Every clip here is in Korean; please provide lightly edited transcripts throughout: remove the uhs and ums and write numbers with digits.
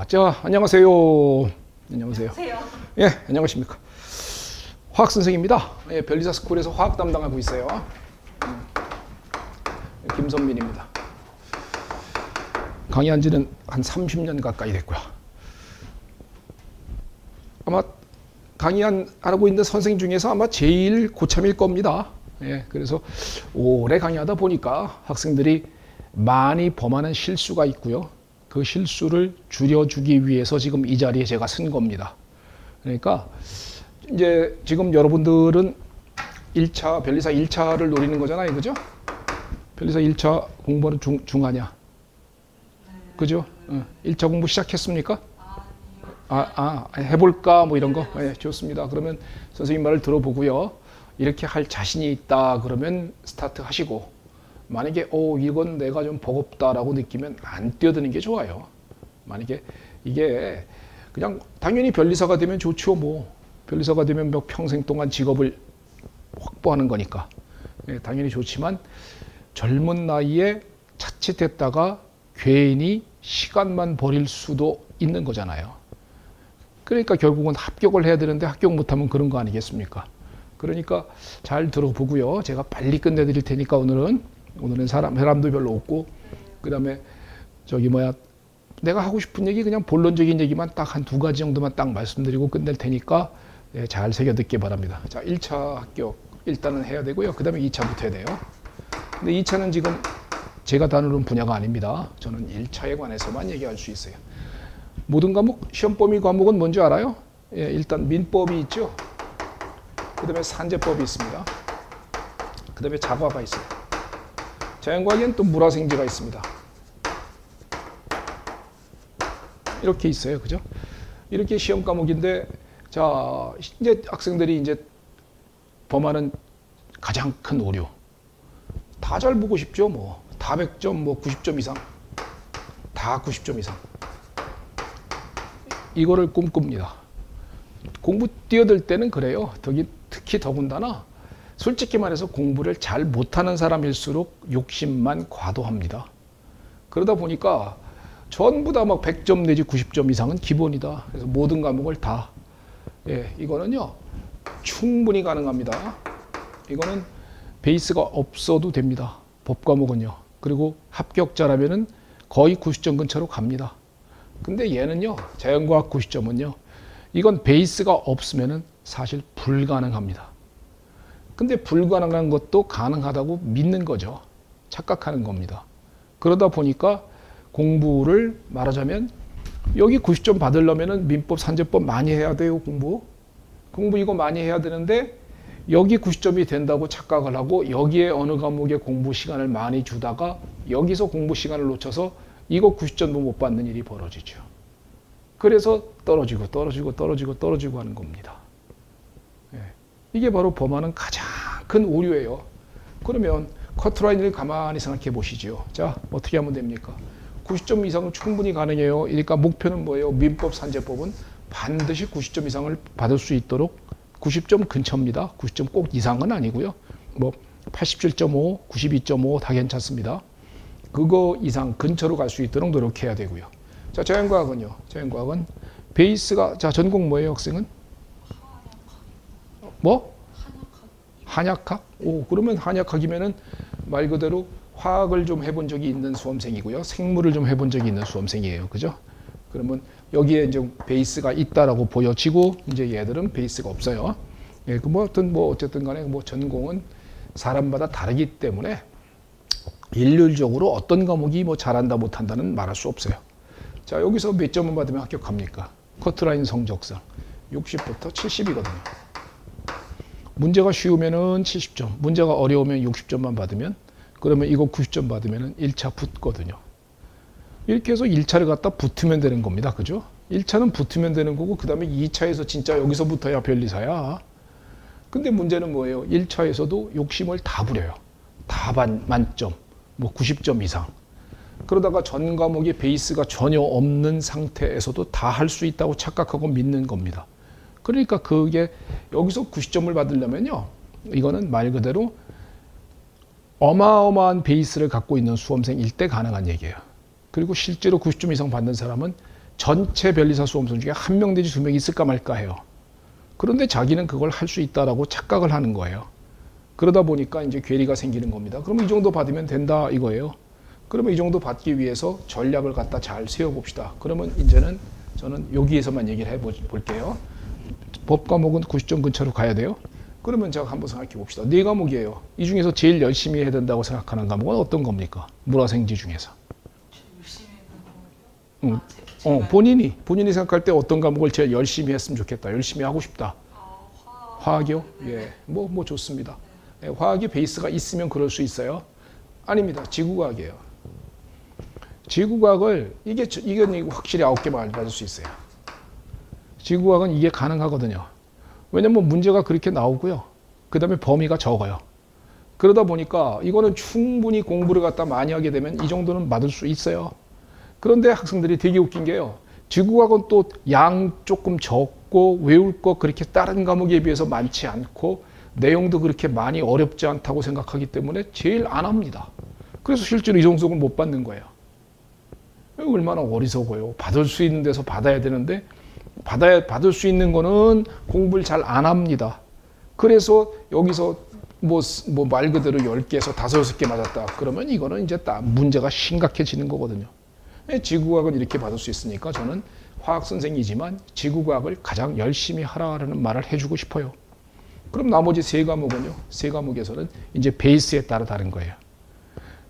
자, 안녕하세요. 안녕하세요. 안녕하세요. 예, 안녕하십니까. 화학 선생입니다. 예, 별리사 스쿨에서 화학 담당하고 있어요. 김선민입니다. 강의한 지는 한 30년 가까이 됐고요. 아마 강의하고 있는 선생님 중에서 아마 제일 고참일 겁니다. 예, 그래서 오래 강의하다 보니까 학생들이 많이 범하는 실수가 있고요. 그 실수를 줄여주기 위해서 지금 이 자리에 제가 쓴 겁니다. 그러니까 이제 지금 여러분들은 1차, 별리사 1차를 노리는 거잖아요. 그죠? 별리사 1차 공부는 중하냐? 그죠? 1차 공부 시작했습니까? 해볼까? 뭐 이런 거? 네, 좋습니다. 그러면 선생님 말을 들어보고요. 이렇게 할 자신이 있다. 그러면 스타트 하시고, 만약에, 이건 내가 좀 버겁다라고 느끼면 안 뛰어드는 게 좋아요. 만약에 이게 그냥 당연히 별리사가 되면 좋죠. 뭐. 별리사가 되면 몇 평생 동안 직업을 확보하는 거니까. 네, 당연히 좋지만 젊은 나이에 자칫했다가 괜히 시간만 버릴 수도 있는 거잖아요. 그러니까 결국은 합격을 해야 되는데 합격 못하면 그런 거 아니겠습니까? 그러니까 잘 들어보고요. 제가 빨리 끝내드릴 테니까 오늘은 사람도 별로 없고, 그 다음에 내가 하고 싶은 얘기 그냥 본론적인 얘기만 딱 한 두 가지 정도만 딱 말씀드리고 끝낼 테니까 네, 잘 새겨 듣기 바랍니다. 자, 1차 합격 일단은 해야 되고요. 그 다음에 2차부터 해야 돼요. 근데 2차는 지금 제가 다루는 분야가 아닙니다. 저는 1차에 관해서만 얘기할 수 있어요. 모든 과목, 시험 범위 과목은 뭔지 알아요? 예, 일단 민법이 있죠. 그 다음에 산재법이 있습니다. 그 다음에 자과가 있어요. 자연과학에는 또 물화생지가 있습니다. 이렇게 있어요. 그죠? 이렇게 시험 과목인데, 자, 이제 학생들이 이제 범하는 가장 큰 오류. 다 잘 보고 싶죠. 뭐, 다 100점, 뭐 90점 이상. 다 90점 이상. 이거를 꿈꿉니다. 공부 뛰어들 때는 그래요. 특히 더군다나 솔직히 말해서 공부를 잘 못하는 사람일수록 욕심만 과도합니다. 그러다 보니까 전부 다 막 100점 내지 90점 이상은 기본이다. 그래서 모든 과목을 다. 예, 이거는요, 충분히 가능합니다. 이거는 베이스가 없어도 됩니다. 법 과목은요. 그리고 합격자라면은 거의 90점 근처로 갑니다. 근데 얘는요, 자연과학 90점은요, 이건 베이스가 없으면은 사실 불가능합니다. 근데 불가능한 것도 가능하다고 믿는 거죠. 착각하는 겁니다. 그러다 보니까 공부를 말하자면 여기 90점 받으려면은 민법, 산재법 많이 해야 돼요. 공부 이거 많이 해야 되는데 여기 90점이 된다고 착각을 하고 여기에 어느 과목에 공부 시간을 많이 주다가 여기서 공부 시간을 놓쳐서 이거 90점도 못 받는 일이 벌어지죠. 그래서 떨어지고 하는 겁니다. 예. 이게 바로 범하는 가장 큰 오류예요. 그러면 커트라인을 가만히 생각해 보시죠. 자, 어떻게 하면 됩니까? 90점 이상은 충분히 가능해요. 그러니까 목표는 뭐예요? 민법, 산재법은 반드시 90점 이상을 받을 수 있도록 90점 근처입니다. 90점 꼭 이상은 아니고요. 뭐 87.5, 92.5 다 괜찮습니다. 그거 이상 근처로 갈 수 있도록 노력해야 되고요. 자, 자연과학은요. 자연과학은 베이스가, 자, 전공 뭐예요, 학생은? 뭐? 한약학. 그러면 한약학이면은 말 그대로 화학을 좀 해본 적이 있는 수험생이고요. 생물을 좀 해본 적이 있는 수험생이에요. 그죠? 그러면 여기에 이제 베이스가 있다라고 보여지고, 이제 얘들은 베이스가 없어요. 예, 어쨌든 간에 전공은 사람마다 다르기 때문에 일률적으로 어떤 과목이 잘한다 못한다는 말할 수 없어요. 자, 여기서 몇 점을 받으면 합격합니까? 커트라인 성적상 60부터 70이거든요. 문제가 쉬우면은 70점, 문제가 어려우면 60점만 받으면, 그러면 이거 90점 받으면 1차 붙거든요. 이렇게 해서 1차를 갖다 붙으면 되는 겁니다. 그죠? 1차는 붙으면 되는 거고, 그 다음에 2차에서 진짜 여기서부터야 별리사야. 근데 문제는 뭐예요? 1차에서도 욕심을 다 부려요. 다 만점, 뭐 90점 이상. 그러다가 전 과목의 베이스가 전혀 없는 상태에서도 다 할 수 있다고 착각하고 믿는 겁니다. 그러니까 그게 여기서 90점을 받으려면요, 이거는 말 그대로 어마어마한 베이스를 갖고 있는 수험생일 때 가능한 얘기예요. 그리고 실제로 90점 이상 받는 사람은 전체 변리사 수험생 중에 한 명 내지 두 명 있을까 말까 해요. 그런데 자기는 그걸 할 수 있다라고 착각을 하는 거예요. 그러다 보니까 이제 괴리가 생기는 겁니다. 그러면 이 정도 받으면 된다 이거예요. 그러면 이 정도 받기 위해서 전략을 갖다 잘 세워봅시다. 그러면 이제는 저는 여기에서만 얘기를 해볼게요. 법 과목은 90점 근처로 가야 돼요. 그러면 제가 한번 생각해 봅시다. 네 과목이에요. 이 중에서 제일 열심히 해야 된다고 생각하는 과목은 어떤 겁니까? 물화생지 중에서. 열심히 했던 거요? 본인이 생각할 때 어떤 과목을 제일 열심히 했으면 좋겠다. 열심히 하고 싶다. 화학이요? 예, 뭐 좋습니다. 예, 화학이 베이스가 있으면 그럴 수 있어요. 아닙니다. 지구과학이에요. 지구과학을 이건 확실히 9개 맞을 수 있어요. 지구과학은 이게 가능하거든요. 왜냐면 문제가 그렇게 나오고요. 그 다음에 범위가 적어요. 그러다 보니까 이거는 충분히 공부를 갖다 많이 하게 되면 이 정도는 맞을 수 있어요. 그런데 학생들이 되게 웃긴 게요. 지구과학은 또 양 조금 적고 외울 거 그렇게 다른 과목에 비해서 많지 않고 내용도 그렇게 많이 어렵지 않다고 생각하기 때문에 제일 안 합니다. 그래서 실제로 이성적을 못 받는 거예요. 얼마나 어리석어요. 받을 수 있는 데서 받아야 되는데 받을 수 있는 거는 공부를 잘 안 합니다. 그래서 여기서 뭐 말 그대로 10개에서 5, 6개 맞았다. 그러면 이거는 이제 문제가 심각해지는 거거든요. 지구과학은 이렇게 받을 수 있으니까 저는 화학 선생이지만 지구과학을 가장 열심히 하라는 말을 해주고 싶어요. 그럼 나머지 세 과목은요? 세 과목에서는 이제 베이스에 따라 다른 거예요.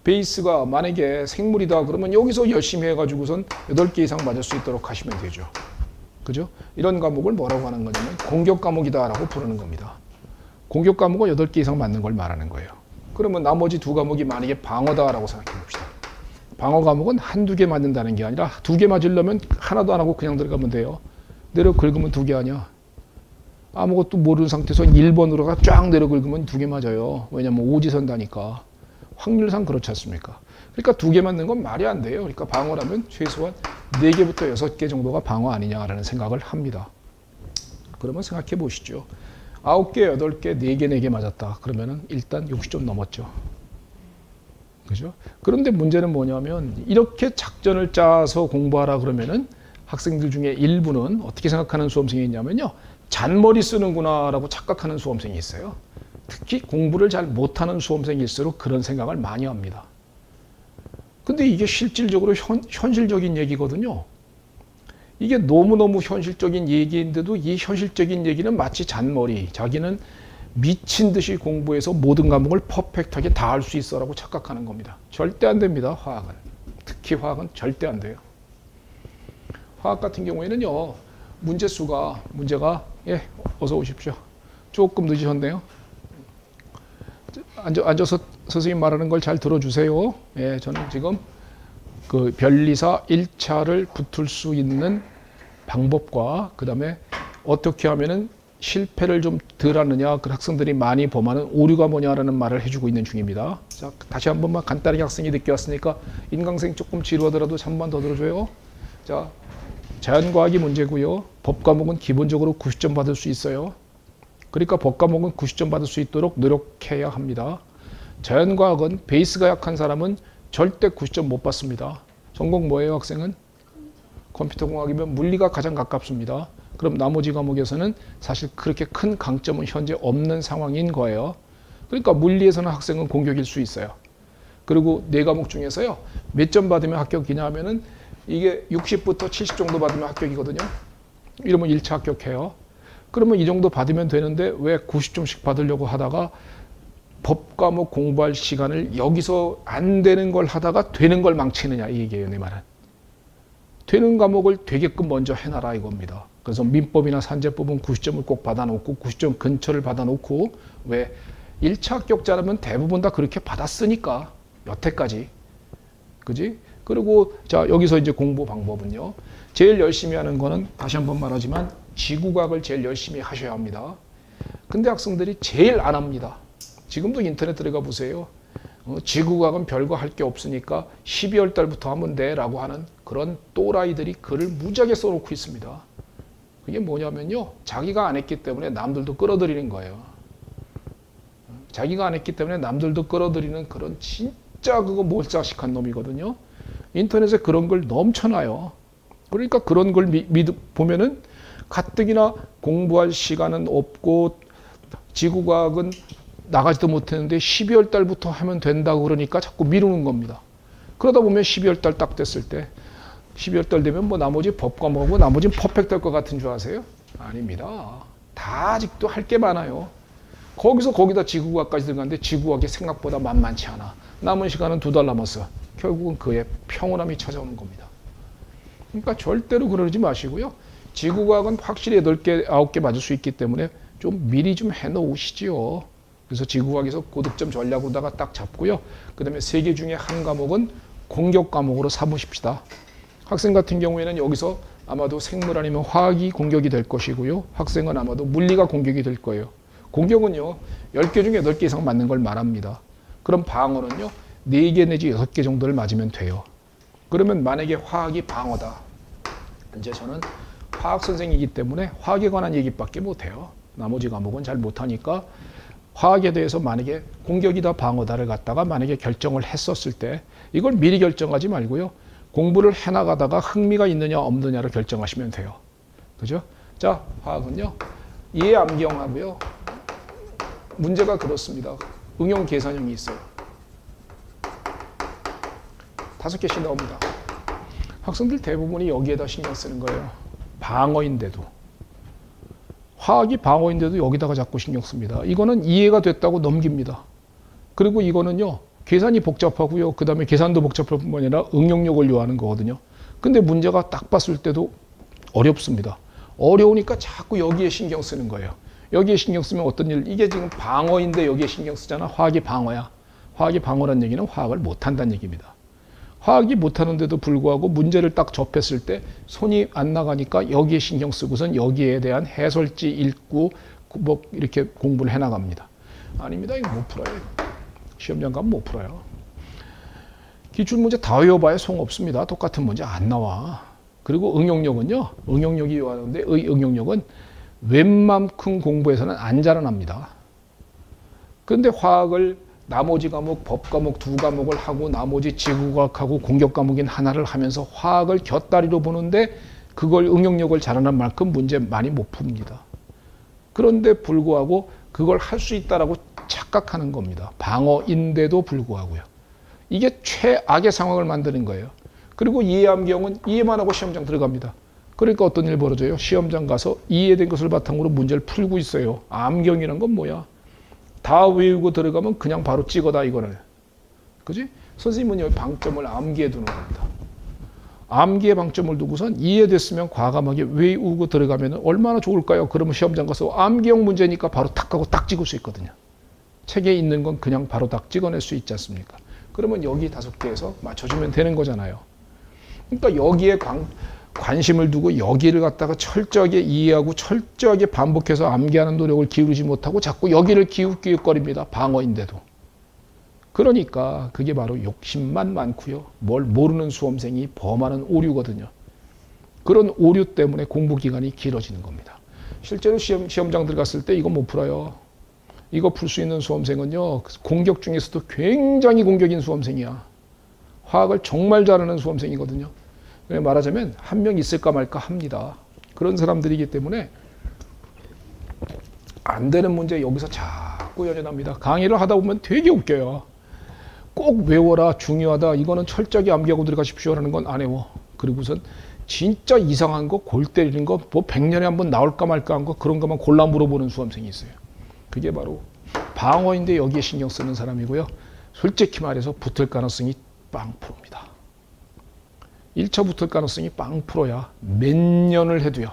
베이스가 만약에 생물이다 그러면 여기서 열심히 해가지고선 8개 이상 맞을 수 있도록 하시면 되죠. 그죠? 이런 과목을 뭐라고 하는 거냐면 공격 과목이다라고 부르는 겁니다. 공격 과목은 8개 이상 맞는 걸 말하는 거예요. 그러면 나머지 두 과목이 만약에 방어다라고 생각해 봅시다. 방어 과목은 한두 개 맞는다는 게 아니라 2개 맞으려면 하나도 안 하고 그냥 들어가면 돼요. 내려 긁으면 2개 아니야. 아무것도 모르는 상태에서 1번으로가 쫙 내려 긁으면 2개 맞아요. 왜냐면 오지선다니까. 확률상 그렇지 않습니까? 그러니까 2개 맞는 건 말이 안 돼요. 그러니까 방어라면 최소한 4개부터 6개 정도가 방어 아니냐라는 생각을 합니다. 그러면 생각해 보시죠. 9개, 8개, 4개, 4개 맞았다. 그러면은 일단 60점 넘었죠. 그죠? 그런데 문제는 뭐냐면 이렇게 작전을 짜서 공부하라 그러면은 학생들 중에 일부는 어떻게 생각하는 수험생이 있냐면요. 잔머리 쓰는구나라고 착각하는 수험생이 있어요. 특히 공부를 잘 못하는 수험생일수록 그런 생각을 많이 합니다. 근데 이게 실질적으로 현실적인 얘기거든요. 이게 너무너무 현실적인 얘기인데도 이 현실적인 얘기는 마치 잔머리, 자기는 미친 듯이 공부해서 모든 과목을 퍼펙트하게 다 할 수 있어라고 착각하는 겁니다. 절대 안 됩니다. 화학은. 특히 화학은 절대 안 돼요. 화학 같은 경우에는요. 문제가 예, 어서 오십시오. 조금 늦으셨네요. 앉아서 선생님 말하는 걸 잘 들어주세요. 예, 저는 지금 그 변리사 1차를 붙을 수 있는 방법과 그 다음에 어떻게 하면은 실패를 좀 덜 하느냐, 그 학생들이 많이 범하는 오류가 뭐냐라는 말을 해주고 있는 중입니다. 자, 다시 한 번만 간단하게 학생이 늦게 왔으니까 인강생 조금 지루하더라도 3번 더 들어줘요. 자, 자연과학이 문제고요. 법과목은 기본적으로 90점 받을 수 있어요. 그러니까 법과목은 90점 받을 수 있도록 노력해야 합니다. 자연과학은 베이스가 약한 사람은 절대 90점 못 받습니다. 전공 뭐예요, 학생은? 컴퓨터공학이면 물리가 가장 가깝습니다. 그럼 나머지 과목에서는 사실 그렇게 큰 강점은 현재 없는 상황인 거예요. 그러니까 물리에서는 학생은 공격일 수 있어요. 그리고 네 과목 중에서요. 몇 점 받으면 합격이냐 하면은 이게 60부터 70 정도 받으면 합격이거든요. 이러면 1차 합격해요. 그러면 이 정도 받으면 되는데 왜 90점씩 받으려고 하다가 법 과목 공부할 시간을 여기서 안 되는 걸 하다가 되는 걸 망치느냐 이 얘기예요. 내 말은. 되는 과목을 되게끔 먼저 해놔라 이겁니다. 그래서 민법이나 산재법은 90점을 꼭 받아놓고 90점 근처를 받아놓고 왜 1차 합격자라면 대부분 다 그렇게 받았으니까 여태까지 그지? 그리고 자 여기서 이제 공부 방법은요. 제일 열심히 하는 거는 다시 한번 말하지만 지구과학을 제일 열심히 하셔야 합니다. 근데 학생들이 제일 안 합니다. 지금도 인터넷 들어가 보세요. 지구과학은 별거 할 게 없으니까 12월 달부터 하면 돼 라고 하는 그런 또라이들이 글을 무지하게 써놓고 있습니다. 그게 뭐냐면요. 자기가 안 했기 때문에 남들도 끌어들이는 거예요. 자기가 안 했기 때문에 남들도 끌어들이는 그런 진짜 그거 몰상식한 놈이거든요. 인터넷에 그런 걸 넘쳐나요. 그러니까 그런 걸 보면은 가뜩이나 공부할 시간은 없고 지구과학은 나가지도 못했는데 12월 달부터 하면 된다고 그러니까 자꾸 미루는 겁니다. 그러다 보면 12월 달 딱 됐을 때 12월 달 되면 뭐 나머지 법 과목하고 나머지는 퍼펙트 할 것 같은 줄 아세요? 아닙니다. 다 아직도 할 게 많아요. 거기다 지구과학까지 들어갔는데 지구과학이 생각보다 만만치 않아. 남은 시간은 2달 남았어. 결국은 그의 평온함이 찾아오는 겁니다. 그러니까 절대로 그러지 마시고요. 지구과학은 확실히 8개, 9개 맞을 수 있기 때문에 좀 미리 좀 해놓으시지요. 그래서 지구과학에서 고득점 전략으로다가 딱 잡고요. 그 다음에 3개 중에 한 과목은 공격 과목으로 삼으십시다. 학생 같은 경우에는 여기서 아마도 생물 아니면 화학이 공격이 될 것이고요. 학생은 아마도 물리가 공격이 될 거예요. 공격은요, 10개 중에 8개 이상 맞는 걸 말합니다. 그럼 방어는요, 4개 내지 6개 정도를 맞으면 돼요. 그러면 만약에 화학이 방어다. 이제 저는 화학 선생이기 때문에 화학에 관한 얘기밖에 못해요. 나머지 과목은 잘 못하니까 화학에 대해서 만약에 공격이다 방어다를 갖다가 만약에 결정을 했었을 때 이걸 미리 결정하지 말고요. 공부를 해나가다가 흥미가 있느냐 없느냐를 결정하시면 돼요. 그죠? 자, 화학은요. 이해 암기형하고요. 문제가 그렇습니다. 응용 계산형이 있어요. 5개씩 나옵니다. 학생들 대부분이 여기에다 신경 쓰는 거예요. 방어인데도. 화학이 방어인데도 여기다가 자꾸 신경 씁니다. 이거는 이해가 됐다고 넘깁니다. 그리고 이거는요. 계산이 복잡하고요. 그 다음에 계산도 복잡할 뿐만 아니라 응용력을 요하는 거거든요. 근데 문제가 딱 봤을 때도 어렵습니다. 어려우니까 자꾸 여기에 신경 쓰는 거예요. 여기에 신경 쓰면 어떤 일, 이게 지금 방어인데 여기에 신경 쓰잖아. 화학이 방어야. 화학이 방어란 얘기는 화학을 못한다는 얘기입니다. 화학이 못하는데도 불구하고 문제를 딱 접했을 때 손이 안 나가니까 여기에 신경 쓰고선 여기에 대한 해설지 읽고 뭐 이렇게 공부를 해나갑니다. 아닙니다. 이거 못 풀어요. 시험장 가면 못 풀어요. 기출문제 다 외워봐야 소용없습니다. 똑같은 문제 안 나와. 그리고 응용력은요. 응용력이 요하는데 응용력은 웬만큼 공부해서는 안 자라납니다. 그런데 화학을 나머지 과목, 법 과목 2과목을 하고 나머지 지구과학하고 공격 과목인 하나를 하면서 화학을 곁다리로 보는데 그걸 응용력을 잘하는 만큼 문제 많이 못 풉니다. 그런데 불구하고 그걸 할 수 있다라고 착각하는 겁니다. 방어인데도 불구하고요. 이게 최악의 상황을 만드는 거예요. 그리고 이해암기형은 이해만 하고 시험장 들어갑니다. 그러니까 어떤 일 벌어져요? 시험장 가서 이해된 것을 바탕으로 문제를 풀고 있어요. 암경이란 건 뭐야? 다 외우고 들어가면 그냥 바로 찍어다 이거를. 그지? 선생님은 여기 방점을 암기에 두는 겁니다. 암기에 방점을 두고선 이해됐으면 과감하게 외우고 들어가면 얼마나 좋을까요? 그러면 시험장 가서 암기형 문제니까 바로 탁 하고 딱 찍을 수 있거든요. 책에 있는 건 그냥 바로 딱 찍어낼 수 있지 않습니까? 그러면 여기 5개에서 맞춰주면 되는 거잖아요. 그러니까 여기에 관심을 두고 여기를 갖다가 철저하게 이해하고 철저하게 반복해서 암기하는 노력을 기울이지 못하고 자꾸 여기를 기웃기웃거립니다. 방어인데도. 그러니까 그게 바로 욕심만 많고요. 뭘 모르는 수험생이 범하는 오류거든요. 그런 오류 때문에 공부 기간이 길어지는 겁니다. 실제로 시험장 들어갔을 때 이거 못 풀어요. 이거 풀 수 있는 수험생은요. 공격 중에서도 굉장히 공격인 수험생이야. 화학을 정말 잘하는 수험생이거든요. 말하자면 한 명 있을까 말까 합니다. 그런 사람들이기 때문에 안 되는 문제 여기서 자꾸 연연합니다. 강의를 하다 보면 되게 웃겨요. 꼭 외워라, 중요하다, 이거는 철저하게 암기하고 들어가십시오라는 건 안 외워. 그리고선 진짜 이상한 거, 골 때리는 거, 뭐 100년에 한 번 나올까 말까 한 거, 그런 것만 골라 물어보는 수험생이 있어요. 그게 바로 방어인데 여기에 신경 쓰는 사람이고요. 솔직히 말해서 붙을 가능성이 빵 프로입니다. 1차 붙을 가능성이 빵 프로야. 몇 년을 해도요.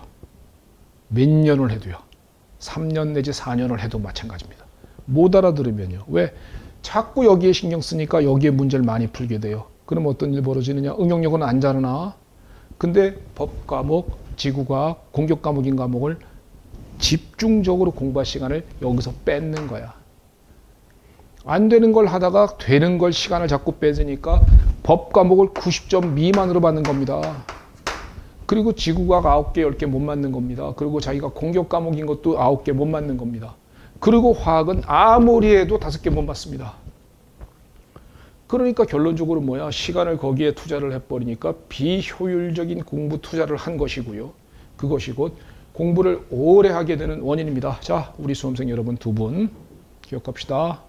3년 내지 4년을 해도 마찬가지입니다. 못 알아들으면요. 왜? 자꾸 여기에 신경 쓰니까 여기에 문제를 많이 풀게 돼요. 그럼 어떤 일 벌어지느냐? 응용력은 안 자라나? 근데 법 과목, 지구과학, 공격 과목인 과목을 집중적으로 공부할 시간을 여기서 뺏는 거야. 안 되는 걸 하다가 되는 걸 시간을 자꾸 뺏으니까 법 과목을 90점 미만으로 받는 겁니다. 그리고 지구과학 9개, 10개 못 맞는 겁니다. 그리고 자기가 공격 과목인 것도 9개 못 맞는 겁니다. 그리고 화학은 아무리 해도 5개 못 맞습니다. 그러니까 결론적으로 뭐야? 시간을 거기에 투자를 해버리니까 비효율적인 공부 투자를 한 것이고요. 그것이 곧 공부를 오래 하게 되는 원인입니다. 자, 우리 수험생 여러분 두 분 기억합시다.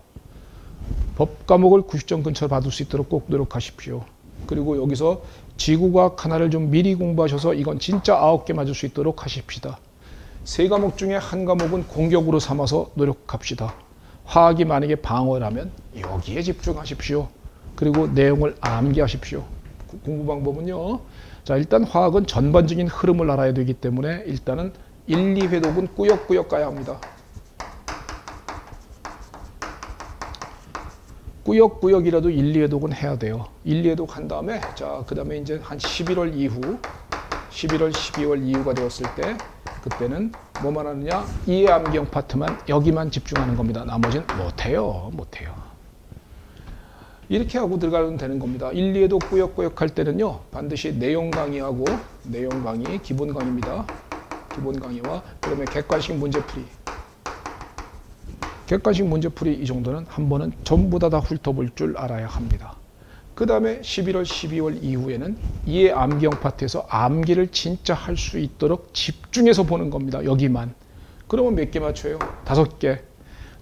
법 과목을 90점 근처 받을 수 있도록 꼭 노력하십시오. 그리고 여기서 지구과학 하나를 좀 미리 공부하셔서 이건 진짜 9개 맞을 수 있도록 하십시다. 세 과목 중에 한 과목은 공격으로 삼아서 노력합시다. 화학이 만약에 방어라면 여기에 집중하십시오. 그리고 내용을 암기하십시오. 공부 방법은요. 자, 일단 화학은 전반적인 흐름을 알아야 되기 때문에 일단은 1, 2회독은 꾸역꾸역 가야 합니다. 꾸역꾸역이라도 1, 2회독은 해야 돼요. 1, 2회독 한 다음에 자, 그 다음에 이제 한 11월 이후 11월, 12월 이후가 되었을 때 그때는 뭐만 하느냐? 이해 암기형 파트만 여기만 집중하는 겁니다. 나머지는 못해요. 이렇게 하고 들어가면 되는 겁니다. 1, 2회독 꾸역꾸역 할 때는요. 반드시 내용 강의하고 내용 강의 기본 강의입니다. 기본 강의와 그다음에 객관식 문제풀이. 객관식 문제풀이 이 정도는 한 번은 전부 다 훑어볼 줄 알아야 합니다. 그 다음에 11월, 12월 이후에는 이해 암기형 파트에서 암기를 진짜 할 수 있도록 집중해서 보는 겁니다. 여기만. 그러면 몇 개 맞춰요? 5개.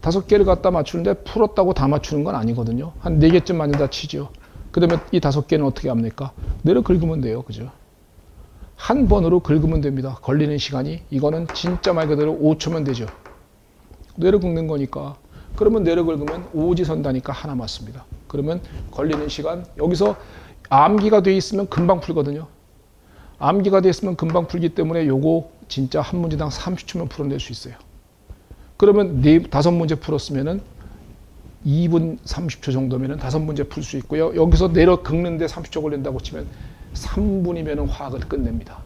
5개를 갖다 맞추는데 풀었다고 다 맞추는 건 아니거든요. 한 4개쯤 맞는다 치죠. 그 다음에 이 5개는 어떻게 합니까? 내려 긁으면 돼요. 그죠? 한 번으로 긁으면 됩니다. 걸리는 시간이. 이거는 진짜 말 그대로 5초면 되죠. 내려 긁는 거니까. 그러면 내려 긁으면 오지선다니까 하나 맞습니다. 그러면 걸리는 시간, 여기서 암기가 돼 있으면 금방 풀거든요. 암기가 돼 있으면 금방 풀기 때문에 요거 진짜 한 문제당 30초면 풀어낼 수 있어요. 그러면 5문제 풀었으면은 2분 30초 정도면은 5문제 풀 수 있고요. 여기서 내려 긁는데 30초 걸린다고 치면 3분이면은 화학을 끝냅니다.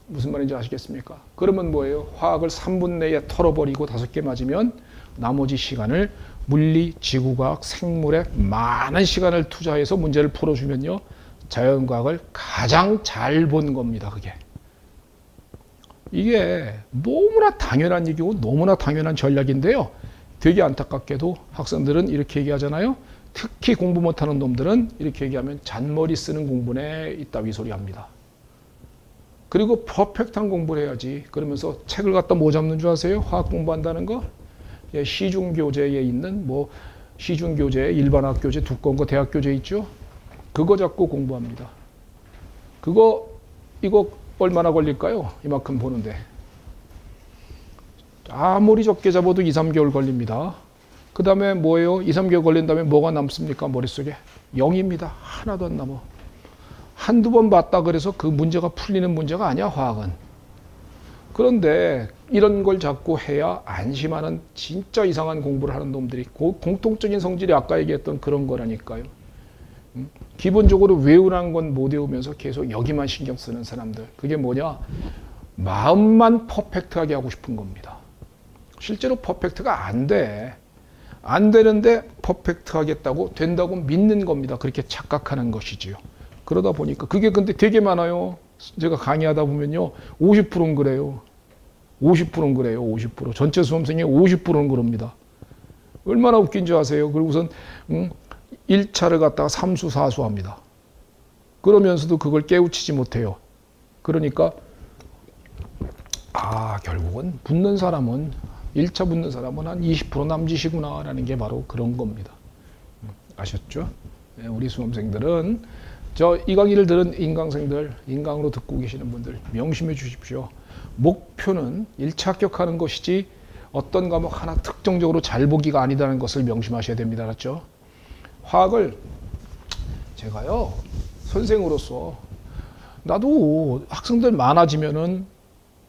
무슨 말인지 아시겠습니까? 그러면 뭐예요? 화학을 3분 내에 털어버리고 5개 맞으면 나머지 시간을 물리, 지구과학, 생물에 많은 시간을 투자해서 문제를 풀어주면요. 자연과학을 가장 잘 본 겁니다. 그게. 이게 너무나 당연한 얘기고 너무나 당연한 전략인데요. 되게 안타깝게도 학생들은 이렇게 얘기하잖아요. 특히 공부 못하는 놈들은 이렇게 얘기하면 잔머리 쓰는 공부네 이따위 소리 합니다. 그리고 퍼펙트한 공부를 해야지. 그러면서 책을 갖다 뭐 잡는 줄 아세요? 화학 공부한다는 거? 예, 시중교재에 있는 뭐 시중교재, 일반학교재, 두꺼운 거 대학교재 있죠? 그거 잡고 공부합니다. 이거 얼마나 걸릴까요? 이만큼 보는데. 아무리 적게 잡아도 2, 3개월 걸립니다. 그 다음에 뭐예요? 2, 3개월 걸린 다음에 뭐가 남습니까? 머릿속에? 0입니다. 하나도 안 남아. 한두 번 봤다 그래서 그 문제가 풀리는 문제가 아니야, 화학은. 그런데 이런 걸 자꾸 해야 안심하는 진짜 이상한 공부를 하는 놈들이 공통적인 성질이 아까 얘기했던 그런 거라니까요. 기본적으로 외우라는 건 못 외우면서 계속 여기만 신경 쓰는 사람들. 그게 뭐냐? 마음만 퍼펙트하게 하고 싶은 겁니다. 실제로 퍼펙트가 안 돼. 안 되는데 퍼펙트 하겠다고 된다고 믿는 겁니다. 그렇게 착각하는 것이지요. 그러다 보니까 그게 근데 되게 많아요. 제가 강의하다 보면요. 50%는 그래요. 50%는 그래요. 50%. 전체 수험생의 50%는 그럽니다. 얼마나 웃긴지 아세요? 그리고선 1차를 갖다가 3수, 4수 합니다. 그러면서도 그걸 깨우치지 못해요. 그러니까 결국은 붙는 사람은 1차 붙는 사람은 한 20% 남짓이구나 라는 게 바로 그런 겁니다. 아셨죠? 네, 우리 수험생들은 이 강의를 들은 인강생들, 인강으로 듣고 계시는 분들 명심해 주십시오. 목표는 1차 합격하는 것이지 어떤 과목 하나 특정적으로 잘 보기가 아니다는 것을 명심하셔야 됩니다. 알았죠? 화학을 제가요 선생으로서 나도 학생들 많아지면은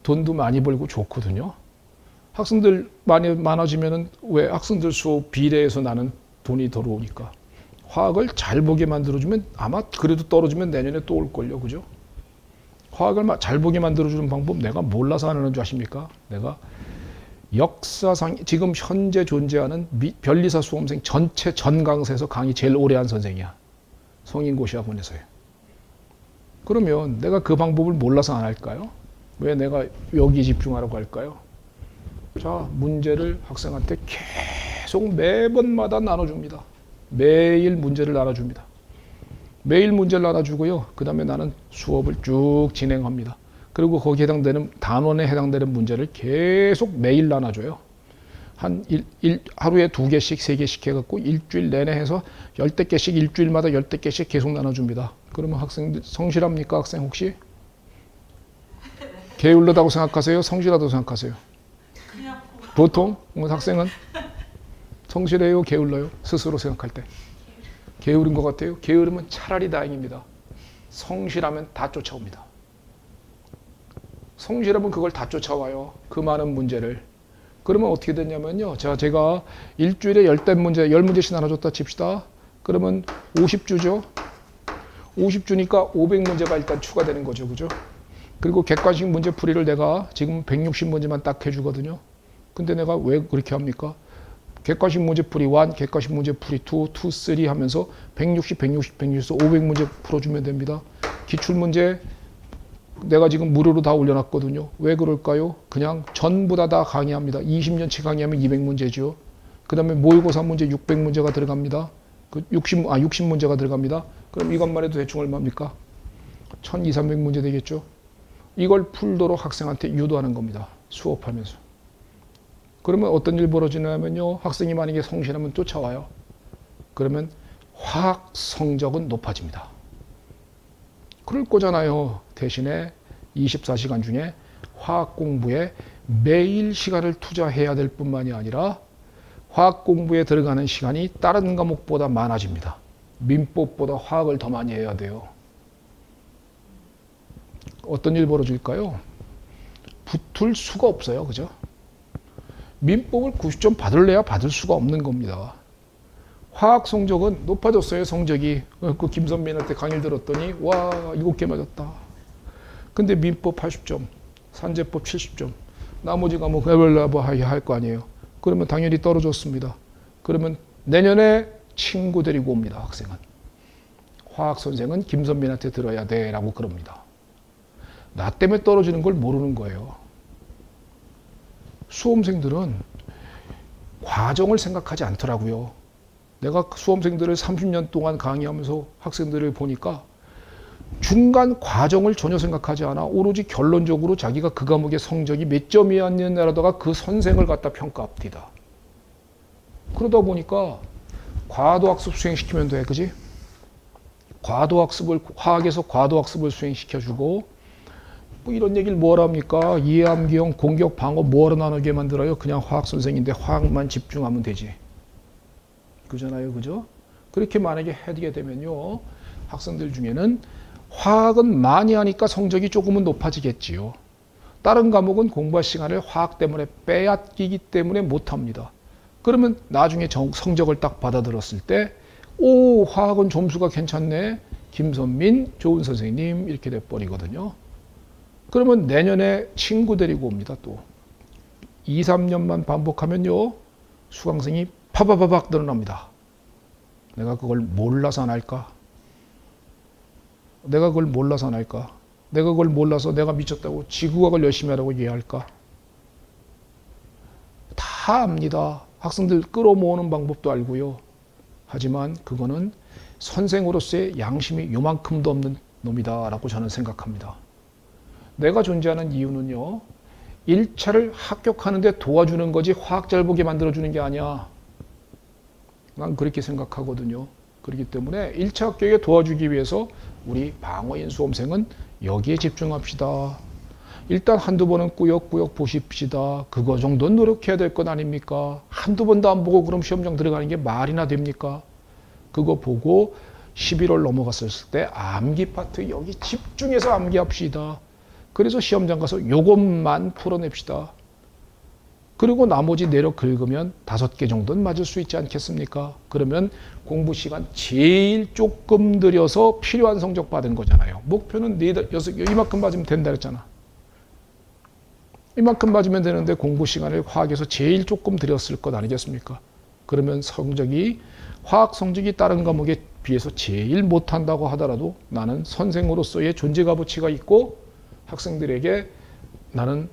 돈도 많이 벌고 좋거든요. 학생들 많아지면은 왜 학생들 수 비례해서 나는 돈이 들어오니까 화학을 잘 보게 만들어주면 아마 그래도 떨어지면 내년에 또 올걸요. 그죠? 화학을 잘 보게 만들어주는 방법 내가 몰라서 안 하는 줄 아십니까? 내가 역사상 지금 현재 존재하는 변리사 수험생 전체 전 강사에서 강의 제일 오래 한 선생이야. 성인고시학원에서요. 그러면 내가 그 방법을 몰라서 안 할까요? 왜 내가 여기 집중하라고 할까요? 자, 문제를 학생한테 계속 매번마다 나눠줍니다. 매일 문제를 나눠줍니다. 매일 문제를 나눠주고요. 그 다음에 나는 수업을 쭉 진행합니다. 그리고 거기에 해당되는 단원에 해당되는 문제를 계속 매일 나눠줘요. 하루에 2개씩, 3개씩 해갖고 일주일 내내 해서 10개씩 일주일마다 10개씩 계속 나눠줍니다. 그러면 학생들 성실합니까? 학생 혹시? 게을르다고 생각하세요? 성실하다고 생각하세요? 그냥 보통 학생은 성실해요? 게을러요? 스스로 생각할 때. 게으른 것 같아요? 게으르면 차라리 다행입니다. 성실하면 다 쫓아옵니다. 성실하면 그걸 다 쫓아와요. 그 많은 문제를. 그러면 어떻게 됐냐면요. 제가 일주일에 10문제씩 나눠줬다 칩시다. 그러면 50주죠. 50주니까 500문제가 일단 추가되는 거죠. 그죠? 그리고 객관식 문제 풀이를 내가 지금 160문제만 딱 해주거든요. 근데 내가 왜 그렇게 합니까? 객관식 문제 풀이 1, 객관식 문제 풀이 2, 2, 3 하면서 160, 500문제 풀어주면 됩니다. 기출문제 내가 지금 무료로 다 올려놨거든요. 왜 그럴까요? 그냥 전부 다 강의합니다. 20년치 강의하면 200문제죠. 그 다음에 모의고사 문제 600문제가 들어갑니다. 60문제가 들어갑니다. 그럼 이것만 해도 대충 얼마입니까? 1200, 300문제 되겠죠. 이걸 풀도록 학생한테 유도하는 겁니다. 수업하면서. 그러면 어떤 일 벌어지냐면요. 학생이 만약에 성실하면 쫓아와요. 그러면 화학 성적은 높아집니다. 그럴 거잖아요. 대신에 24시간 중에 화학 공부에 매일 시간을 투자해야 될 뿐만이 아니라 화학 공부에 들어가는 시간이 다른 과목보다 많아집니다. 민법보다 화학을 더 많이 해야 돼요. 어떤 일 벌어질까요? 붙을 수가 없어요. 그죠? 민법을 90점 받을래야 받을 수가 없는 겁니다. 화학 성적은 높아졌어요. 성적이. 그 김선민한테 강의를 들었더니 와 7개 맞았다. 근데 민법 80점, 산재법 70점, 나머지 과목 에벌라버 할 거 아니에요. 그러면 당연히 떨어졌습니다. 그러면 내년에 친구 데리고 옵니다. 학생은. 화학 선생은 김선민한테 들어야 돼 라고 그럽니다. 나 때문에 떨어지는 걸 모르는 거예요. 수험생들은 과정을 생각하지 않더라고요. 내가 수험생들을 30년 동안 강의하면서 학생들을 보니까 중간 과정을 전혀 생각하지 않아 오로지 결론적으로 자기가 그 과목의 성적이 몇 점이었느냐라다가 그 선생을 갖다 평가합니다. 그러다 보니까 과도학습 수행시키면 돼. 그지? 화학에서 과도학습을 수행시켜주고 뭐 이런 얘기를 뭐라 합니까? 이해암기형, 공격, 방어 뭐로 나누게 만들어요? 그냥 화학 선생인데 화학만 집중하면 되지. 그잖아요. 그죠? 그렇게 만약에 해게 되면요. 학생들 중에는 화학은 많이 하니까 성적이 조금은 높아지겠지요. 다른 과목은 공부할 시간을 화학 때문에 빼앗기기 때문에 못합니다. 그러면 나중에 성적을 딱 받아들었을 때 오, 화학은 점수가 괜찮네. 김선민 좋은 선생님 이렇게 돼버리거든요. 그러면 내년에 친구 데리고 옵니다. 또 2, 3년만 반복하면요. 수강생이 파바바박 늘어납니다. 내가 그걸 몰라서 안 할까? 내가 그걸 몰라서 안 할까? 내가 그걸 몰라서 내가 미쳤다고 지구과학을 열심히 하라고 얘기할까? 다 압니다. 학생들 끌어모으는 방법도 알고요. 하지만 그거는 선생으로서의 양심이 요만큼도 없는 놈이다 라고 저는 생각합니다. 내가 존재하는 이유는요. 1차를 합격하는 데 도와주는 거지 화학 잘 보게 만들어주는 게 아니야. 난 그렇게 생각하거든요. 그렇기 때문에 1차 합격에 도와주기 위해서 우리 방어인 수험생은 여기에 집중합시다. 일단 한두 번은 꾸역꾸역 보십시다. 그거 정도는 노력해야 될 것 아닙니까? 한두 번도 안 보고 그럼 시험장 들어가는 게 말이나 됩니까? 그거 보고 11월 넘어갔을 때 암기 파트 여기 집중해서 암기합시다. 그래서 시험장 가서 요것만 풀어냅시다. 그리고 나머지 내려 긁으면 5개 정도는 맞을 수 있지 않겠습니까? 그러면 공부 시간 제일 조금 들여서 필요한 성적 받은 거잖아요. 목표는 4, 6, 이만큼 맞으면 된다 그랬잖아. 이만큼 맞으면 되는데 공부 시간을 화학에서 제일 조금 들였을 것 아니겠습니까? 그러면 성적이 화학 성적이 다른 과목에 비해서 제일 못한다고 하더라도 나는 선생으로서의 존재 값어치가 있고 학생들에게 나는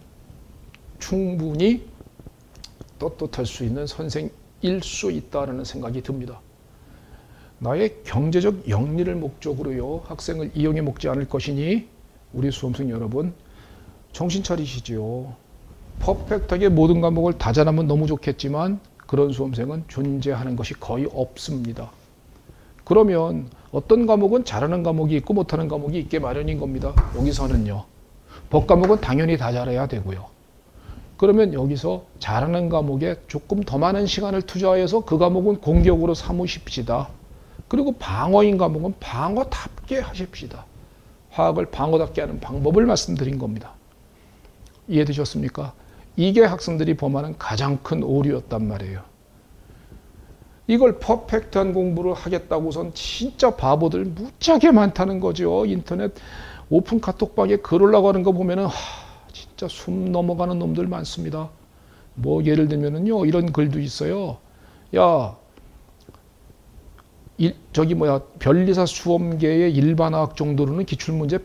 충분히 떳떳할 수 있는 선생일 수 있다는 생각이 듭니다. 나의 경제적 영리를 목적으로요 학생을 이용해 먹지 않을 것이니 우리 수험생 여러분 정신 차리시지요. 퍼펙트하게 모든 과목을 다 잘하면 너무 좋겠지만 그런 수험생은 존재하는 것이 거의 없습니다. 그러면 어떤 과목은 잘하는 과목이 있고 못하는 과목이 있게 마련인 겁니다. 여기서는요. 법 과목은 당연히 다 잘해야 되고요. 그러면 여기서 잘하는 과목에 조금 더 많은 시간을 투자해서 그 과목은 공격으로 삼으십시다. 그리고 방어인 과목은 방어답게 하십시다. 화학을 방어답게 하는 방법을 말씀드린 겁니다. 이해되셨습니까? 이게 학생들이 범하는 가장 큰 오류였단 말이에요. 이걸 퍼펙트한 공부를 하겠다고선 진짜 바보들 무지하게 많다는 거죠. 인터넷 오픈 카톡방에 글 올라가는 거 보면은 진짜 숨 넘어가는 놈들 많습니다. 뭐 예를 들면은요 이런 글도 있어요. 야, 변리사 수험계의 일반화학 정도로는 기출문제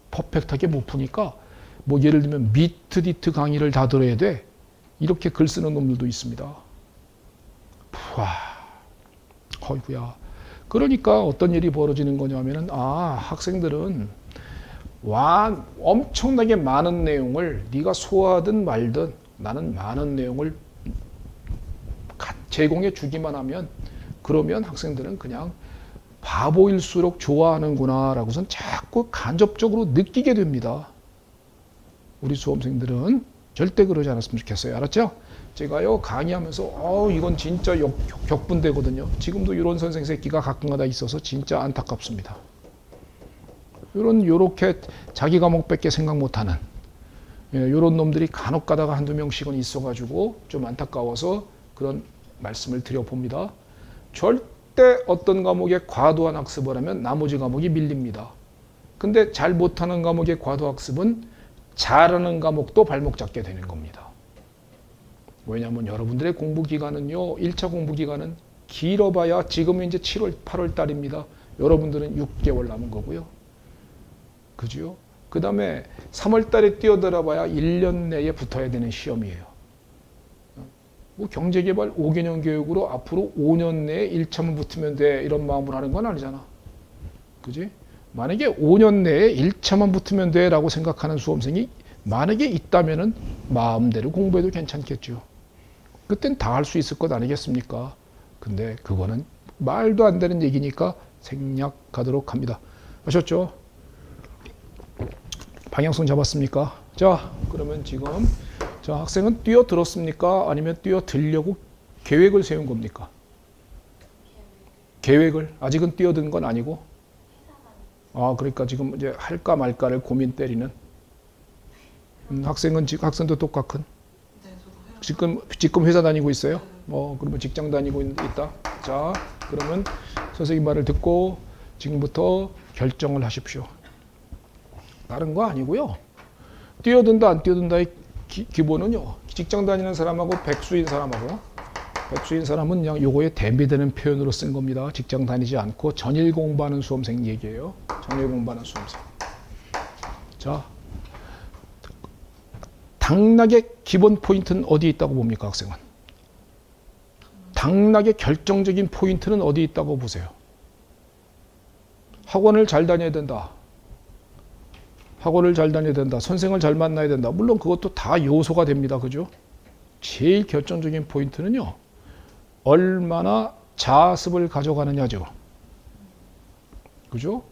퍼펙트하게 못 푸니까 뭐 예를 들면 미트 디트 강의를 다 들어야 돼. 이렇게 글 쓰는 놈들도 있습니다. 와, 어이구야. 그러니까 어떤 일이 벌어지는 거냐면은 학생들은 엄청나게 많은 내용을 네가 소화하든 말든 나는 많은 내용을 제공해 주기만 하면 그러면 학생들은 그냥 바보일수록 좋아하는구나 라고선 자꾸 간접적으로 느끼게 됩니다. 우리 수험생들은 절대 그러지 않았으면 좋겠어요. 알았죠? 제가요 강의하면서 이건 진짜 격분되거든요. 지금도 이런 선생 새끼가 가끔가다 있어서 진짜 안타깝습니다. 요렇게 자기 과목밖에 생각 못하는 요런 놈들이 간혹 가다가 한두 명씩은 있어가지고 좀 안타까워서 그런 말씀을 드려봅니다. 절대 어떤 과목에 과도한 학습을 하면 나머지 과목이 밀립니다. 근데 잘 못하는 과목의 과도학습은 잘하는 과목도 발목 잡게 되는 겁니다. 왜냐하면 여러분들의 공부 기간은요 1차 공부 기간은 길어봐야 지금은 이제 7월 8월 달입니다. 여러분들은 6개월 남은 거고요. 그죠? 그 다음에 3월 달에 뛰어들어 봐야 1년 내에 붙어야 되는 시험이에요. 뭐 경제개발 5개년 교육으로 앞으로 5년 내에 1차만 붙으면 돼 이런 마음으로 하는 건 아니잖아. 그지? 만약에 5년 내에 1차만 붙으면 돼 라고 생각하는 수험생이 만약에 있다면은 마음대로 공부해도 괜찮겠죠. 그땐 다 할 수 있을 것 아니겠습니까? 근데 그거는 말도 안 되는 얘기니까 생략하도록 합니다. 아셨죠? 방향성 잡았습니까? 자, 그러면 지금 학생은 뛰어들었습니까? 아니면 뛰어들려고 계획을 세운 겁니까? 계획을 아직은 뛰어든 건 아니고 그러니까 지금 이제 할까 말까를 고민 때리는 학생도 똑같은 지금 회사 다니고 있어요? 그러면 직장 다니고 있다. 자, 그러면 선생님 말을 듣고 지금부터 결정을 하십시오. 다른 거 아니고요. 뛰어든다 안 뛰어든다의 기본은요. 직장 다니는 사람하고 백수인 사람은 그냥 요거에 대비되는 표현으로 쓴 겁니다. 직장 다니지 않고 전일 공부하는 수험생 얘기예요. 전일 공부하는 수험생. 자, 당락의 기본 포인트는 어디에 있다고 봅니까, 학생은? 당락의 결정적인 포인트는 어디에 있다고 보세요? 학원을 잘 다녀야 된다. 선생을 잘 만나야 된다. 물론 그것도 다 요소가 됩니다. 그죠? 제일 결정적인 포인트는요. 얼마나 자습을 가져가느냐죠. 그죠?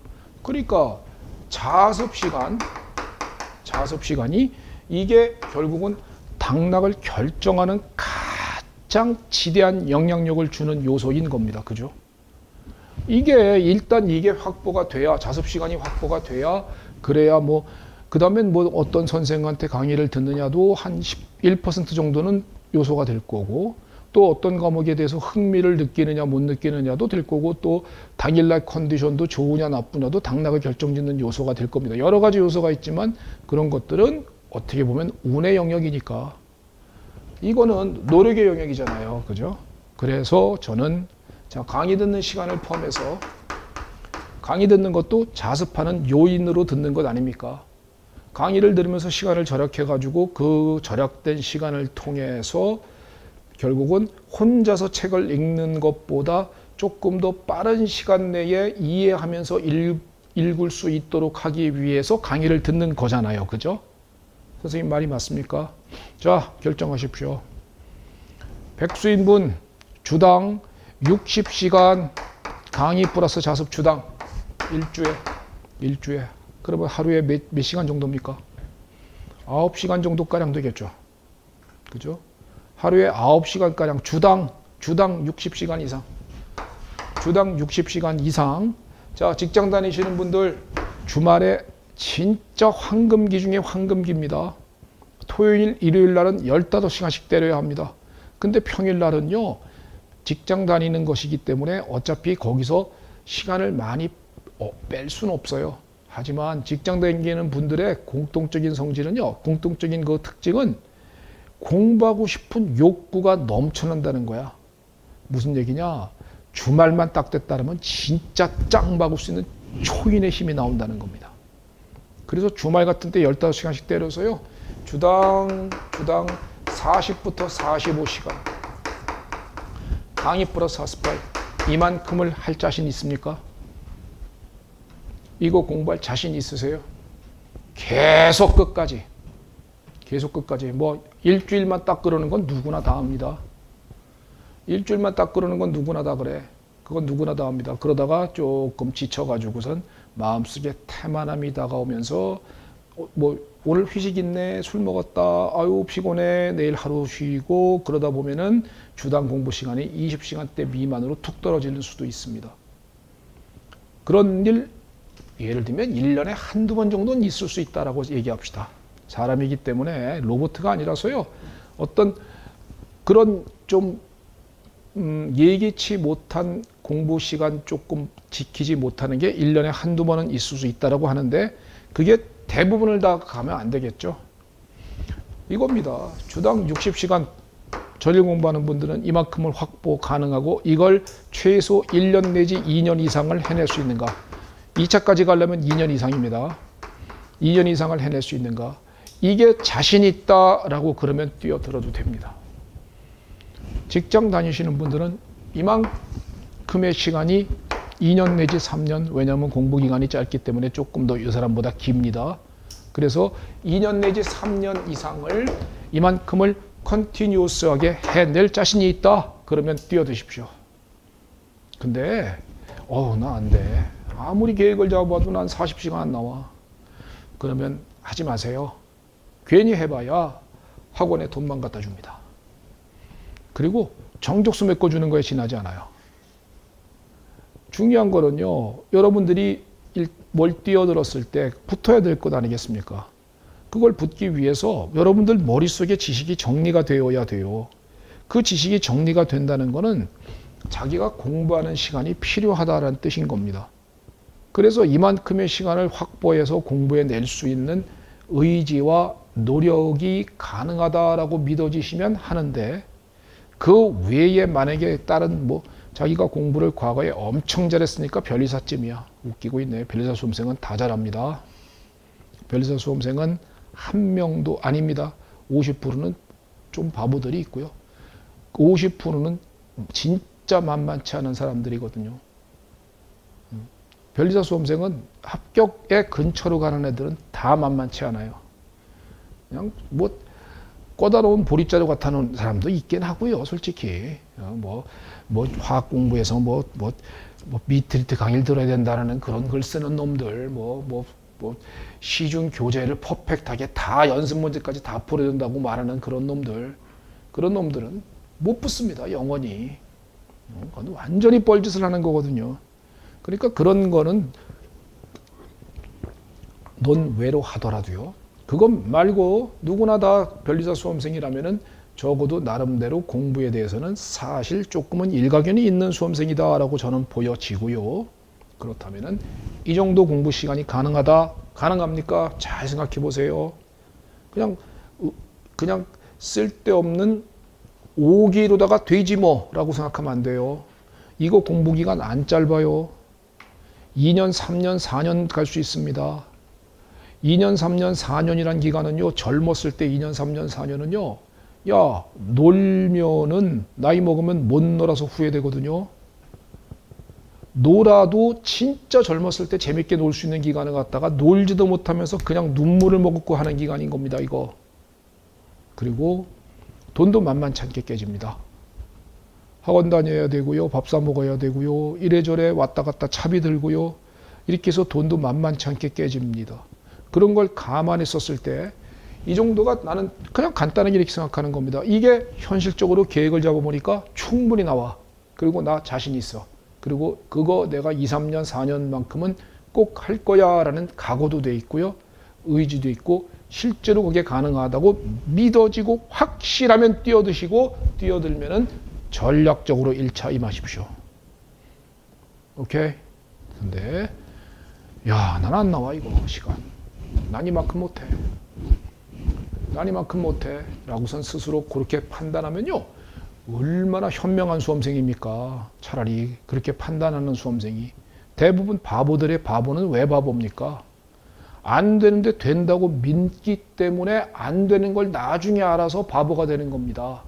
그러니까 자습 시간이 이게 결국은 당락을 결정하는 가장 지대한 영향력을 주는 요소인 겁니다. 그죠? 일단 이게 확보가 돼야, 자습 시간이 확보가 돼야, 그래야 그 다음엔 어떤 선생한테 강의를 듣느냐도 한 11% 정도는 요소가 될 거고, 또 어떤 과목에 대해서 흥미를 느끼느냐 못 느끼느냐도 될 거고, 또 당일날 컨디션도 좋으냐 나쁘냐도 당락을 결정짓는 요소가 될 겁니다. 여러 가지 요소가 있지만 그런 것들은 어떻게 보면 운의 영역이니까 이거는 노력의 영역이잖아요. 그죠? 그래서 저는 강의 듣는 시간을 포함해서 강의 듣는 것도 자습하는 요인으로 듣는 것 아닙니까? 강의를 들으면서 시간을 절약해가지고 그 절약된 시간을 통해서 결국은 혼자서 책을 읽는 것보다 조금 더 빠른 시간 내에 이해하면서 읽을 수 있도록 하기 위해서 강의를 듣는 거잖아요. 그죠? 선생님 말이 맞습니까? 자, 결정하십시오. 백수인분 주당 60시간 강의 플러스 자습 주당 일주에 그러면 하루에 몇 시간 정도입니까? 9시간 정도가량 되겠죠. 그죠? 하루에 9시간가량 주당 60시간 이상. 주당 60시간 이상. 자, 직장 다니시는 분들 주말에 진짜 황금기 중에 황금기입니다. 토요일, 일요일 날은 15시간씩 때려야 합니다. 근데 평일 날은요, 직장 다니는 것이기 때문에 어차피 거기서 시간을 많이 뺄 수는 없어요. 하지만 직장 다니는 분들의 공통적인 성질은요, 공통적인 그 특징은 공부하고 싶은 욕구가 넘쳐난다는 거야. 무슨 얘기냐? 주말만 딱 됐다면 진짜 짱 박을 수 있는 초인의 힘이 나온다는 겁니다. 그래서 주말 같은 때 15시간씩 때려서요, 주당 40부터 45시간. 강의 플러스 48. 이만큼을 할 자신 있습니까? 이거 공부할 자신 있으세요? 계속 끝까지. 뭐 일주일만 딱 그러는 건 누구나 다 합니다. 일주일만 딱 그러는 건 누구나 다 그래. 그건 누구나 다 합니다. 그러다가 조금 지쳐가지고선 마음속에 태만함이 다가오면서 뭐 오늘 휴식 있네, 술 먹었다, 아유 피곤해, 내일 하루 쉬고 그러다 보면은 주당 공부 시간이 20시간대 미만으로 툭 떨어지는 수도 있습니다. 그런 일 예를 들면 1년에 한두 번 정도는 있을 수 있다라고 얘기합시다. 사람이기 때문에 로봇가 아니라서요. 어떤 그런 좀 예기치 못한 공부 시간 조금 지키지 못하는 게 1년에 한두 번은 있을 수 있다라고 하는데 그게 대부분을 다 가면 안 되겠죠. 이겁니다. 주당 60시간 전일 공부하는 분들은 이만큼을 확보 가능하고 이걸 최소 1년 내지 2년 이상을 해낼 수 있는가. 2차까지 가려면 2년 이상입니다. 2년 이상을 해낼 수 있는가. 이게 자신 있다라고 그러면 뛰어들어도 됩니다. 직장 다니시는 분들은 이만큼의 시간이 2년 내지 3년, 왜냐하면 공부 기간이 짧기 때문에 조금 더 이 사람보다 깁니다. 그래서 2년 내지 3년 이상을 이만큼을 컨티뉴어스하게 해낼 자신이 있다. 그러면 뛰어드십시오. 근데 나 안 돼. 아무리 계획을 잡아도 난 40시간 안 나와. 그러면 하지 마세요. 괜히 해봐야 학원에 돈만 갖다 줍니다. 그리고 정족수 메꿔주는 거에 지나지 않아요. 중요한 거는요, 여러분들이 뭘 뛰어들었을 때 붙어야 될 것 아니겠습니까? 그걸 붙기 위해서 여러분들 머릿속에 지식이 정리가 되어야 돼요. 그 지식이 정리가 된다는 거는 자기가 공부하는 시간이 필요하다는 뜻인 겁니다. 그래서 이만큼의 시간을 확보해서 공부해 낼 수 있는 의지와 노력이 가능하다라고 믿어지시면 하는데 그 외에 만약에 다른 자기가 공부를 과거에 엄청 잘했으니까 변리사쯤이야. 웃기고 있네. 변리사 수험생은 다 잘합니다. 변리사 수험생은 한 명도 아닙니다. 50%는 좀 바보들이 있고요. 50%는 진짜 만만치 않은 사람들이거든요. 변리사 수험생은 합격에 근처로 가는 애들은 다 만만치 않아요. 그냥 꼬다로운 보릿자루 같다는 사람도 있긴 하고요. 솔직히 화학 공부에서 미트리트 강의를 들어야 된다는 그런 글 쓰는 놈들, 시중 교재를 퍼펙트하게 다 연습 문제까지 다 풀어야 된다고 말하는 그런 놈들은 못 붙습니다. 영원히. 그건 완전히 뻘짓을 하는 거거든요. 그러니까 그런 거는 논외로 하더라도요. 그것 말고 누구나 다 변리사 수험생이라면은 적어도 나름대로 공부에 대해서는 사실 조금은 일가견이 있는 수험생이다라고 저는 보여지고요. 그렇다면은 이 정도 공부 시간이 가능합니까? 잘 생각해 보세요. 그냥 쓸데없는 오기로다가 되지 뭐라고 생각하면 안 돼요. 이거 공부 기간 안 짧아요. 2년, 3년, 4년 갈 수 있습니다. 2년, 3년, 4년이란 기간은요, 젊었을 때 2년, 3년, 4년은요, 놀면은 나이 먹으면 못 놀아서 후회되거든요. 놀아도 진짜 젊었을 때 재밌게 놀 수 있는 기간을 갖다가 놀지도 못하면서 그냥 눈물을 머금고 하는 기간인 겁니다. 이거. 그리고 돈도 만만찮게 깨집니다. 학원 다녀야 되고요. 밥 사 먹어야 되고요. 이래저래 왔다 갔다 차비 들고요. 이렇게 해서 돈도 만만찮게 깨집니다. 그런 걸 감안해 썼을 때 이 정도가 나는 그냥 간단하게 이렇게 생각하는 겁니다. 이게 현실적으로 계획을 잡아보니까 충분히 나와. 그리고 나 자신 있어. 그리고 그거 내가 2, 3년, 4년만큼은 꼭 할 거야 라는 각오도 돼 있고요. 의지도 있고 실제로 그게 가능하다고 믿어지고 확실하면 뛰어드시고 뛰어들면은 전략적으로 1차 임하십시오. 오케이? 근데 야, 난 안 나와 이거 시간. 난 이만큼 못해. 난 이만큼 못해. 라고선 스스로 그렇게 판단하면요. 얼마나 현명한 수험생입니까? 차라리 그렇게 판단하는 수험생이. 대부분 바보들의 바보는 왜 바보입니까? 안 되는데 된다고 믿기 때문에 안 되는 걸 나중에 알아서 바보가 되는 겁니다.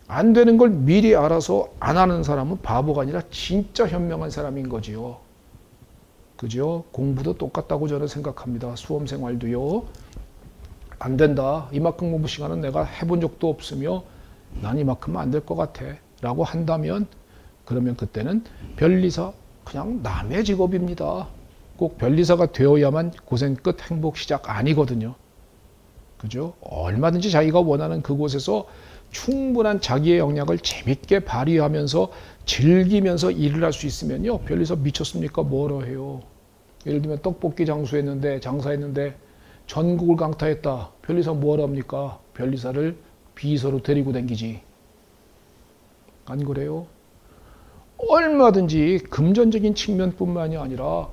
안 되는 걸 미리 알아서 안 하는 사람은 바보가 아니라 진짜 현명한 사람인 거지요. 그죠? 공부도 똑같다고 저는 생각합니다. 수험 생활도요. 안 된다. 이만큼 공부 시간은 내가 해본 적도 없으며 난 이만큼은 안 될 것 같아. 라고 한다면 그러면 그때는 변리사 그냥 남의 직업입니다. 꼭 변리사가 되어야만 고생 끝 행복 시작 아니거든요. 그죠? 얼마든지 자기가 원하는 그곳에서 충분한 자기의 역량을 재밌게 발휘하면서 즐기면서 일을 할 수 있으면요. 변리사 미쳤습니까? 뭐라 해요. 예를 들면 떡볶이 장사했는데 전국을 강타했다. 변리사 뭐라 합니까? 변리사를 비서로 데리고 다니지. 안 그래요? 얼마든지 금전적인 측면뿐만이 아니라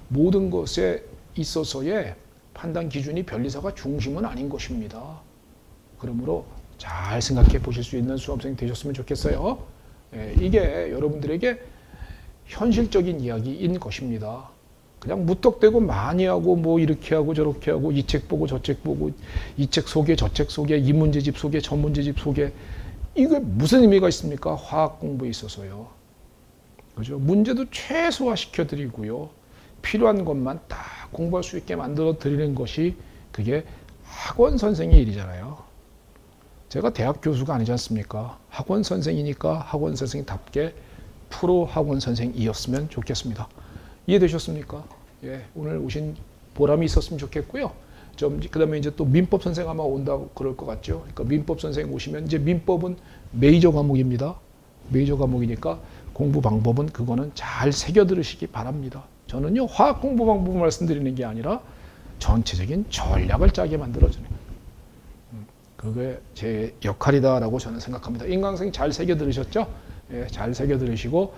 모든 것에 있어서의 판단 기준이 변리사가 중심은 아닌 것입니다. 그러므로 잘 생각해 보실 수 있는 수험생 되셨으면 좋겠어요. 이게 여러분들에게 현실적인 이야기인 것입니다. 그냥 무턱대고 많이 하고 뭐 이렇게 하고 저렇게 하고 이 책 보고 저 책 보고 이 책 소개 저 책 소개 이 문제집 소개 저 문제집 소개 이게 무슨 의미가 있습니까? 화학 공부에 있어서요. 그죠? 문제도 최소화 시켜드리고요. 필요한 것만 딱 공부할 수 있게 만들어 드리는 것이 그게 학원 선생의 일이잖아요. 제가 대학 교수가 아니지 않습니까? 학원 선생이니까 학원 선생답게 프로 학원 선생이었으면 좋겠습니다. 이해되셨습니까? 예, 오늘 오신 보람이 있었으면 좋겠고요. 그다음에 이제 또 민법 선생 아마 온다고 그럴 것 같죠. 그러니까 민법 선생 오시면 이제 민법은 메이저 과목입니다. 메이저 과목이니까 공부 방법은 그거는 잘 새겨 들으시기 바랍니다. 저는요 화학 공부 방법을 말씀드리는 게 아니라 전체적인 전략을 짜게 만들어주는 거예요. 그게 제 역할이다라고 저는 생각합니다. 인강생 잘 새겨 들으셨죠? 예, 잘 새겨 들으시고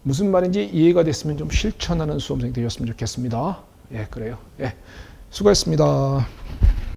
무슨 말인지 이해가 됐으면 좀 실천하는 수험생 되셨으면 좋겠습니다. 예, 그래요. 예, 수고했습니다.